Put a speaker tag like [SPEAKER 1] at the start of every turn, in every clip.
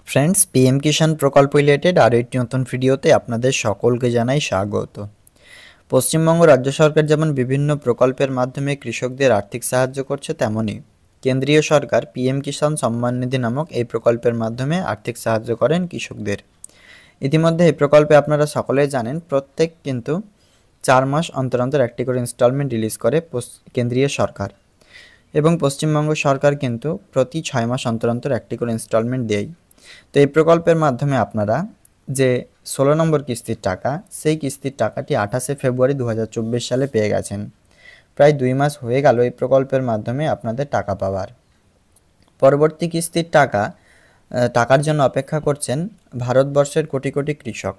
[SPEAKER 1] Friends, PM কিষাণ প্রকল্প related আরও একটি নতুন ভিডিওতে আপনাদের সকলকে জানাই স্বাগত। পশ্চিমবঙ্গ রাজ্য সরকার যেমন বিভিন্ন প্রকল্পের মাধ্যমে কৃষকদের আর্থিক সাহায্য করছে, তেমনি কেন্দ্রীয় সরকার পিএম কিষাণ সম্মান নিধি নামক এই প্রকল্পের মাধ্যমে আর্থিক সাহায্য করেন কৃষকদের। ইতিমধ্যে এই প্রকল্পে আপনারা সকলেই জানেন, প্রত্যেক কিন্তু 4 মাস অন্তর অন্তর একটি করে ইনস্টলমেন্ট রিলিজ করে কেন্দ্রীয় সরকার, এবং পশ্চিমবঙ্গ সরকার কিন্তু প্রতি 6 মাস অন্তর অন্তর একটি করে ইনস্টলমেন্ট দেয়। তো এই প্রকল্পের মাধ্যমে আপনারা যে 16 নম্বর কিস্তির টাকা, সেই কিস্তির টাকাটি 28শে ফেব্রুয়ারি 2024 সালে পেয়ে গেছেন। প্রায় 2 মাস হয়ে গেল এই প্রকল্পের মাধ্যমে আপনাদের টাকা পাওয়ার। পরবর্তী কিস্তির টাকার জন্য অপেক্ষা করছেন ভারতবর্ষের কোটি কোটি কৃষক।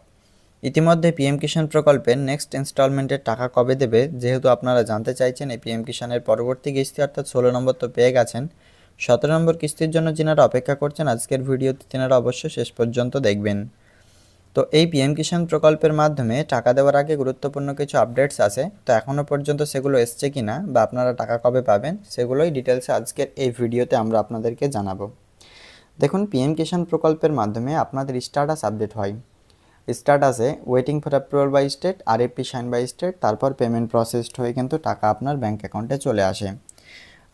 [SPEAKER 1] ইতিমধ্যে পিএম কিষাণ প্রকল্পের নেক্সট ইনস্টলমেন্টের টাকা কবে দেবে, যেহেতু আপনারা জানতে চাইছেন, এই পিএম কিষাণের পরবর্তী কিস্তি অর্থাৎ 16 নম্বর তো পেয়ে গেছেন। 17 নম্বর কিস্তির জন্য যিনারা অপেক্ষা করছেন, আজকের ভিডিওতে তিনারা অবশ্যই শেষ পর্যন্ত দেখবেন। তো এই পিএম কিষাণ প্রকল্পের মাধ্যমে টাকা দেওয়ার আগে গুরুত্বপূর্ণ কিছু আপডেটস আছে, তো এখনও পর্যন্ত সেগুলো এসছে কিনা বা আপনারা টাকা কবে পাবেন সেগুলোই ডিটেলসে আজকের এই ভিডিওতে আমরা আপনাদেরকে জানাবো। দেখুন, পিএম কিষাণ প্রকল্পের মাধ্যমে আপনাদের স্ট্যাটাস আপডেট হয়। স্ট্যাটাসে waiting for approval by state, RFP sign by state, তারপর পেমেন্ট প্রসেসড হয়ে কিন্তু টাকা আপনার ব্যাঙ্ক অ্যাকাউন্টে চলে আসে।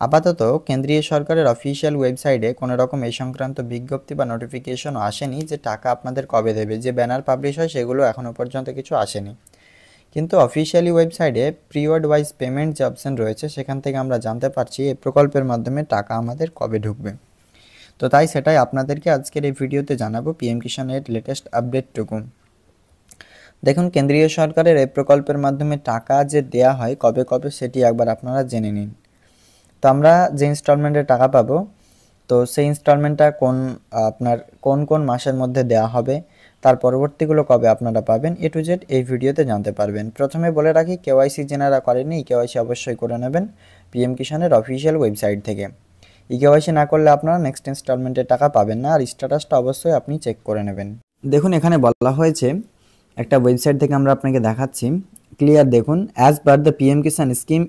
[SPEAKER 1] আপাতত কেন্দ্রীয় সরকারের অফিসিয়াল ওয়েবসাইটে কোনো রকম এই সংক্রান্ত বিজ্ঞপ্তি বা নোটিফিকেশনও আসেনি যে টাকা আপনাদের কবে দেবে। যে ব্যানার পাবলিশ হয় সেগুলো এখনও পর্যন্ত কিছু আসেনি, কিন্তু অফিসিয়ালি ওয়েবসাইটে পিরিয়ড ওয়াইজ পেমেন্ট যে অপশান রয়েছে, সেখান থেকে আমরা জানতে পারছি এই প্রকল্পের মাধ্যমে টাকা আমাদের কবে ঢুকবে। তো তাই সেটাই আপনাদেরকে আজকের এই ভিডিওতে জানাবো, পিএম কিষাণের লেটেস্ট আপডেটটুকু। দেখুন, কেন্দ্রীয় সরকারের এই প্রকল্পের মাধ্যমে টাকা যে দেয়া হয় কবে কবে সেটি একবার আপনারা জেনে নিন। তো আমরা যে ইনস্টলমেন্টে টাকা পাবো, তো সেই ইনস্টলমেন্টটা কোন কোন মাসের মধ্যে দেওয়া হবে, তার পরবর্তীগুলো কবে আপনারা পাবেন, এ টু জেড এই ভিডিওতে জানতে পারবেন। প্রথমে বলে রাখি, কেওয়াইসি যারা করেনি, কেওয়াইসি অবশ্যই করে নেবেন পিএম কিষাণের অফিসিয়াল ওয়েবসাইট থেকে। কেওয়াইসি না করলে আপনারা নেক্সট ইনস্টলমেন্টের টাকা পাবেন না, আর স্ট্যাটাসটা অবশ্যই আপনি চেক করে নেবেন। দেখুন, এখানে বলা হয়েছে, একটা ওয়েবসাইট থেকে আমরা আপনাকে দেখাচ্ছি, ক্লিয়ার দেখুন, as per the PM Kisan scheme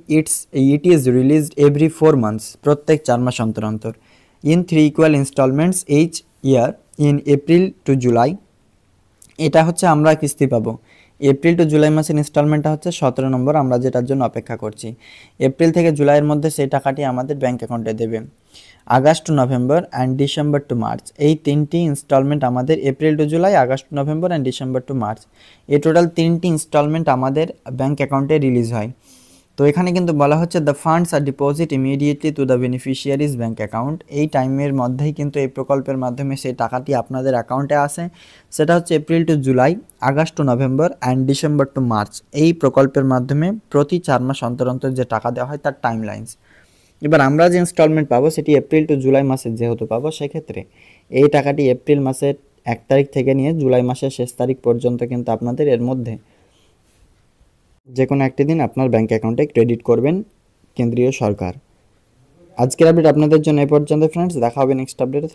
[SPEAKER 1] it is released every 4 months, প্রত্যেক 4 মাস অন্তর অন্তর, in 3 equal installments each year, in April to July. এটা হচ্ছে আমরা কিস্তি পাবো। এপ্রিল টু জুলাই মাসের ইনস্টলমেন্টটা হচ্ছে 17 নম্বর, আমরা যেটার জন্য অপেক্ষা করছি। এপ্রিল থেকে জুলাইয়ের মধ্যে সেই টাকাটি আমাদের ব্যাঙ্ক অ্যাকাউন্টে দেবে। August to November and December to March, এই 3টি ইনস্টলমেন্ট আমাদের, April to July, August to November and December to March, এই টোটাল 3টি ইনস্টলমেন্ট আমাদের ব্যাঙ্ক অ্যাকাউন্টে রিলিজ হয়। তো এখানে কিন্তু বলা হচ্ছে the funds are deposit immediately to the beneficiaries bank account. এই টাইমের মধ্যেই কিন্তু এই প্রকল্পের মাধ্যমে সেই টাকাটি আপনাদের অ্যাকাউন্টে আসে। সেটা হচ্ছে April to July, August to November and December to March, এই প্রকল্পের মাধ্যমে প্রতি 4 মাস অন্তর অন্তর যে টাকা দেওয়া হয় তার টাইম লাইন্স। এবার আমরা যে ইনস্টলমেন্ট পাবো সেটি এপ্রিল টু জুলাই মাসে যেহেতু পাবো, সেক্ষেত্রে এই টাকাটি এপ্রিল মাসের 1 তারিখ থেকে নিয়ে জুলাই মাসের শেষ তারিখ পর্যন্ত কিন্তু আপনাদের এর মধ্যে যে কোনো একটি দিন আপনার ব্যাঙ্ক অ্যাকাউন্টে ক্রেডিট করবেন কেন্দ্রীয় সরকার। আজকের আপডেট আপনাদের জন্য এই পর্যন্ত ফ্রেন্ডস, দেখা হবে নেক্সট আপডেটে।